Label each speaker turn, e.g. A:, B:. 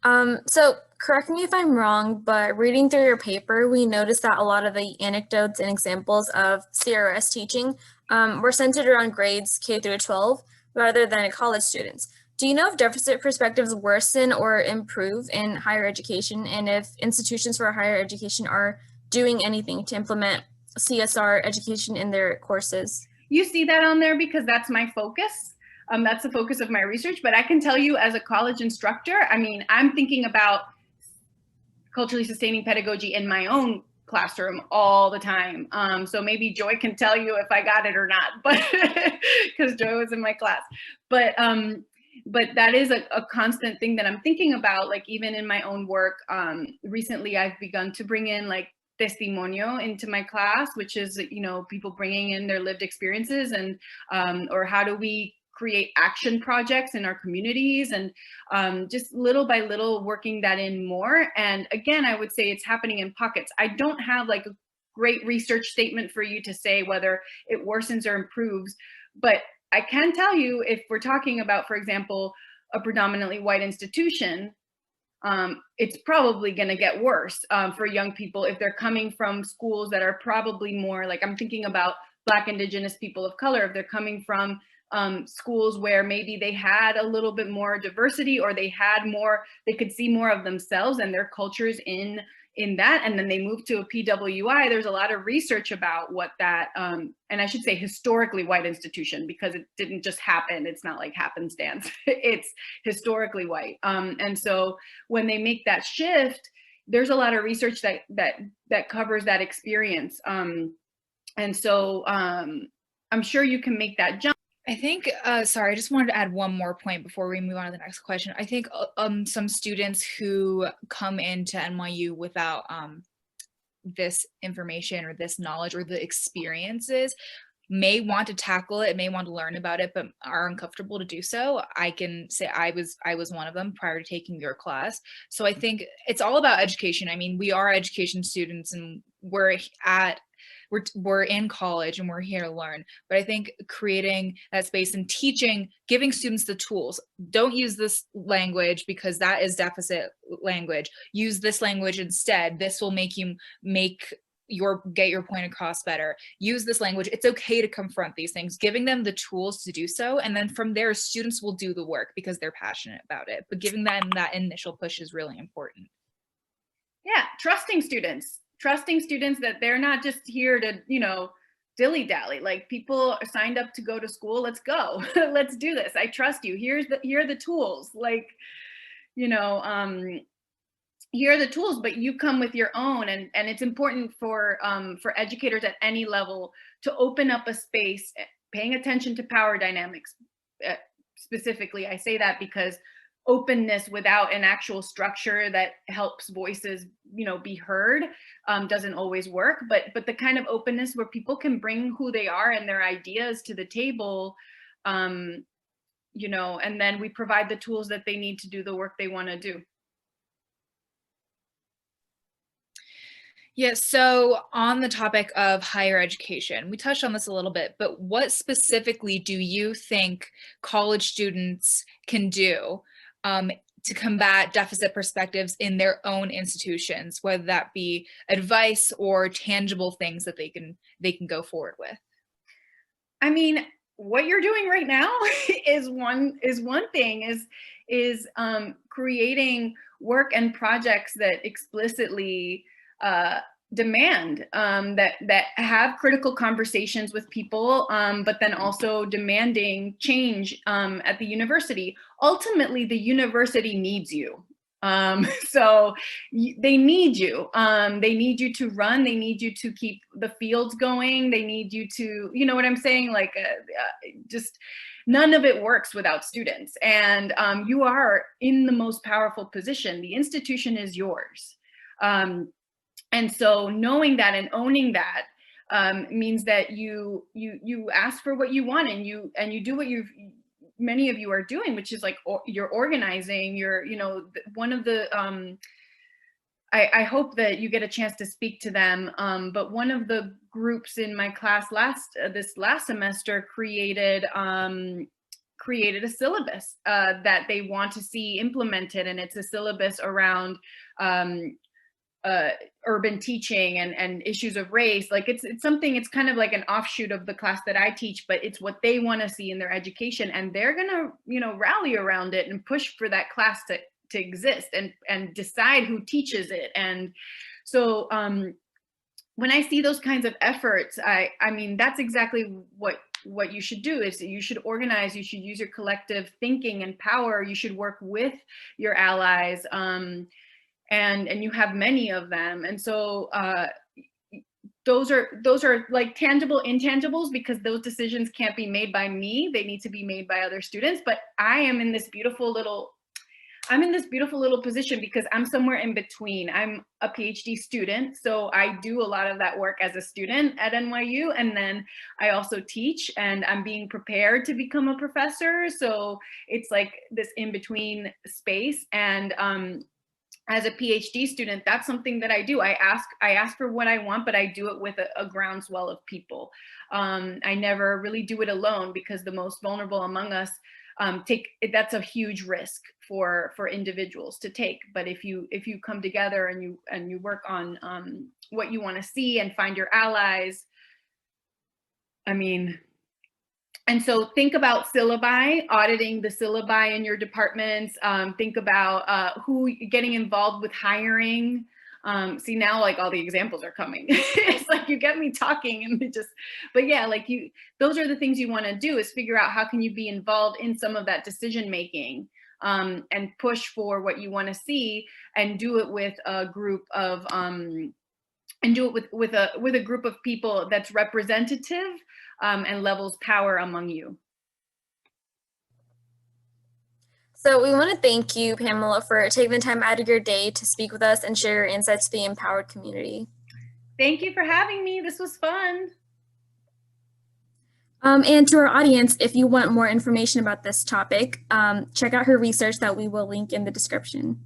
A: So correct me if I'm wrong, but reading through your paper, we noticed that a lot of the anecdotes and examples of CRS teaching were centered around grades K through 12 rather than college students. Do you know if deficit perspectives worsen or improve in higher education, and if institutions for higher education are doing anything to implement CSR education in their courses?
B: You see that on there because that's my focus. That's the focus of my research. But I can tell you as a college instructor, I mean, I'm thinking about culturally sustaining pedagogy in my own classroom all the time. So maybe Joy can tell you if I got it or not, but because Joy was in my class. But that is a constant thing that I'm thinking about, like even in my own work. Recently, I've begun to bring in like testimonio into my class, which is, you know, people bringing in their lived experiences and or how do we create action projects in our communities, and just little by little working that in more. And again, I would say it's happening in pockets. I don't have like a great research statement for you to say whether it worsens or improves, but I can tell you if we're talking about, for example, a predominantly white institution, it's probably going to get worse for young people if they're coming from schools that are probably more like, I'm thinking about Black, Indigenous, people of color, if they're coming from schools where maybe they had a little bit more diversity, or they had more, they could see more of themselves and their cultures in that, and then they moved to a PWI. There's a lot of research about what that, and I should say historically white institution, because it didn't just happen. It's not like happenstance. It's historically white. And so when they make that shift, there's a lot of research that covers that experience. And so I'm sure you can make that jump.
C: I think, sorry, I just wanted to add one more point before we move on to the next question. I think some students who come into NYU without this information or this knowledge or the experiences may want to tackle it, may want to learn about it, but are uncomfortable to do so. I can say I was one of them prior to taking your class. So I think it's all about education. I mean, we are education students and we're in college and we're here to learn. But I think creating that space and teaching, giving students the tools. Don't use this language because that is deficit language. Use this language instead. This will make you get your point across better. Use this language. It's okay to confront these things, giving them the tools to do so. And then from there, students will do the work because they're passionate about it. But giving them that initial push is really important.
B: Yeah, trusting students that they're not just here to, you know, dilly dally. Like, people are signed up to go to school. Let's go. Let's do this. I trust you. Here are the tools. Like, you know, here are the tools, but you come with your own. And it's important for educators at any level to open up a space, paying attention to power dynamics. Specifically, I say that because openness without an actual structure that helps voices, you know, be heard doesn't always work. But the kind of openness where people can bring who they are and their ideas to the table, you know, and then we provide the tools that they need to do the work they want to do.
C: Yeah, so on the topic of higher education, we touched on this a little bit, but what specifically do you think college students can do to combat deficit perspectives in their own institutions, whether that be advice or tangible things that they can go forward with?
B: I mean, what you're doing right now is one thing, is creating work and projects that explicitly demand that have critical conversations with people, but then also demanding change at the university. Ultimately, the university needs you. So they need you. They need you to run. They need you to keep the fields going. They need you to, you know what I'm saying? Like, just none of it works without students. And you are in the most powerful position. The institution is yours. And so knowing that and owning that means that you ask for what you want, and you do what many of you are doing, which is like you're organizing. You're, you know, one of the I hope that you get a chance to speak to them. But one of the groups in my class this last semester created created a syllabus that they want to see implemented, and it's a syllabus around urban teaching and issues of race. Like it's something, it's kind of like an offshoot of the class that I teach, but it's what they want to see in their education, and they're gonna, you know, rally around it and push for that class to exist and decide who teaches it. And so when I see those kinds of efforts, I mean, that's exactly what you should do. Is you should organize, you should use your collective thinking and power, you should work with your allies, and you have many of them. And so those are like tangible intangibles, because those decisions can't be made by me, they need to be made by other students. But I am in this beautiful little position because I'm somewhere in between. I'm a PhD student, so I do a lot of that work as a student at NYU, and then I also teach, and I'm being prepared to become a professor. So it's like this in-between space. And as a PhD student, that's something that I do. I ask for what I want, but I do it with a groundswell of people. I never really do it alone, because the most vulnerable among us that's a huge risk for individuals to take. But if you come together and you work on what you want to see and find your allies, I mean, and so think about syllabi, auditing the syllabi in your departments. Think about who getting involved with hiring. See, now like all the examples are coming. It's like you get me talking and it just, but yeah, like those are the things you want to do, is figure out how can you be involved in some of that decision making, and push for what you want to see, and do it with a group of with a group of people that's representative, and levels power among you.
A: So we want to thank you, Pamela, for taking the time out of your day to speak with us and share your insights to the empowered community.
B: Thank you for having me. This was fun.
A: And to our audience, if you want more information about this topic, check out her research that we will link in the description.